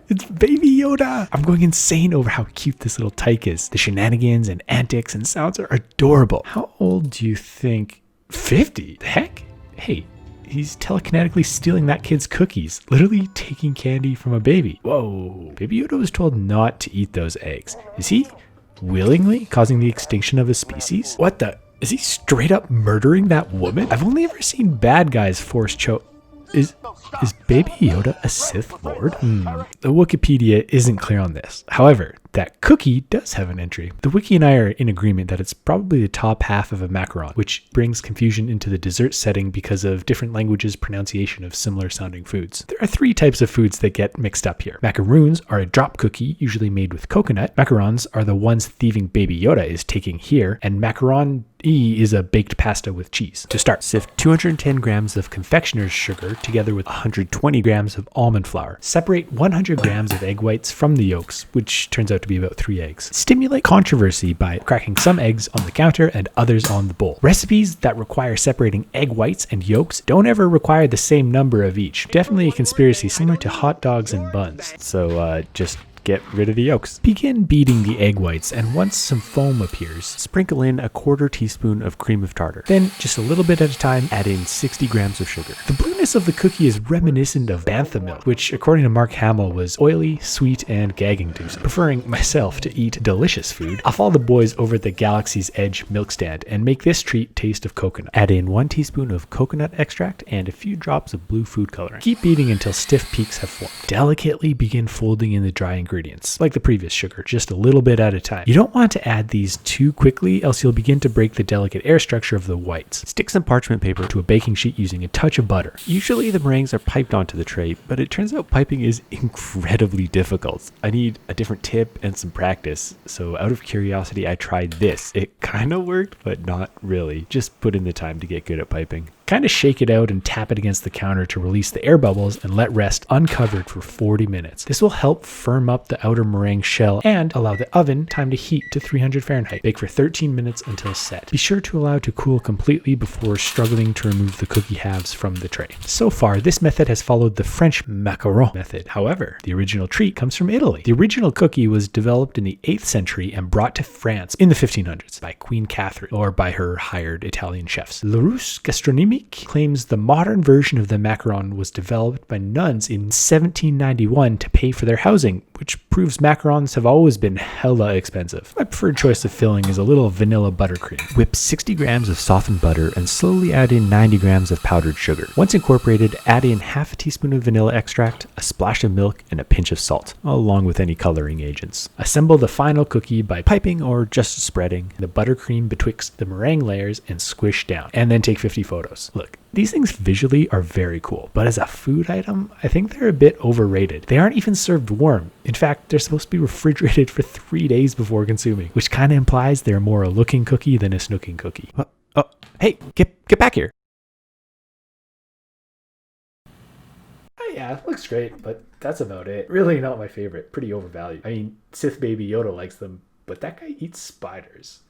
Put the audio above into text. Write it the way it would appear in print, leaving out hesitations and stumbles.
It's Baby Yoda. I'm going insane over how cute this little tyke is. The shenanigans and antics and sounds are adorable. How old do you think? 50? The heck? Hey, he's telekinetically stealing that kid's cookies, literally taking candy from a baby. Whoa. Baby Yoda was told not to eat those eggs. Is he willingly causing the extinction of a species? What the? Is he straight up murdering that woman? I've only ever seen bad guys force choke. Is Baby Yoda a Sith Lord? The Wikipedia isn't clear on this. However, that cookie does have an entry. The wiki and I are in agreement that it's probably the top half of a macaron, which brings confusion into the dessert setting because of different languages' pronunciation of similar sounding foods. There are 3 types of foods that get mixed up here. Macaroons are a drop cookie, usually made with coconut. Macarons are the ones thieving Baby Yoda is taking here, and macaron is a baked pasta with cheese. To start, sift 210 grams of confectioner's sugar together with 120 grams of almond flour. Separate 100 grams of egg whites from the yolks, which turns out to be about 3 eggs. Stimulate controversy by cracking some eggs on the counter and others on the bowl. Recipes that require separating egg whites and yolks don't ever require the same number of each. Definitely a conspiracy similar to hot dogs and buns. So just get rid of the yolks. Begin beating the egg whites, and once some foam appears, sprinkle in a 1/4 teaspoon of cream of tartar. Then, just a little bit at a time, add in 60 grams of sugar. The blueness of the cookie is reminiscent of bantha milk, which according to Mark Hamill was oily, sweet, and gag-inducing. Preferring myself to eat delicious food, I'll follow the boys over at the Galaxy's Edge milk stand and make this treat taste of coconut. Add in 1 teaspoon of coconut extract and a few drops of blue food coloring. Keep beating until stiff peaks have formed. Delicately begin folding in the dry ingredients, like the previous sugar, just a little bit at a time. You don't want to add these too quickly, else you'll begin to break the delicate air structure of the whites. Stick some parchment paper to a baking sheet using a touch of butter. Usually the meringues are piped onto the tray, but it turns out piping is incredibly difficult. I need a different tip and some practice, so out of curiosity I tried this. It kind of worked, but not really. Just put in the time to get good at piping. Kind of shake it out and tap it against the counter to release the air bubbles and let rest uncovered for 40 minutes. This will help firm up the outer meringue shell and allow the oven time to heat to 300 Fahrenheit. Bake for 13 minutes until set. Be sure to allow it to cool completely before struggling to remove the cookie halves from the tray. So far, this method has followed the French macaron method. However, the original treat comes from Italy. The original cookie was developed in the 8th century and brought to France in the 1500s by Queen Catherine or by her hired Italian chefs. Le Russe Gastronomique claims the modern version of the macaron was developed by nuns in 1791 to pay for their housing, which proves macarons have always been hella expensive. My preferred choice of filling is a little vanilla buttercream. Whip 60 grams of softened butter and slowly add in 90 grams of powdered sugar. Once incorporated, add in half a teaspoon of vanilla extract, a splash of milk, and a pinch of salt, along with any coloring agents. Assemble the final cookie by piping or just spreading the buttercream betwixt the meringue layers and squish down, and then take 50 photos. Look, these things visually are very cool, but as a food item, I think they're a bit overrated. They aren't even served warm. In fact, they're supposed to be refrigerated for 3 days before consuming, which kind of implies they're more a looking cookie than a snooking cookie. Oh, hey, get back here. Oh yeah, it looks great, but that's about it. Really not my favorite. Pretty overvalued. I mean, Sith Baby Yoda likes them, but that guy eats spiders.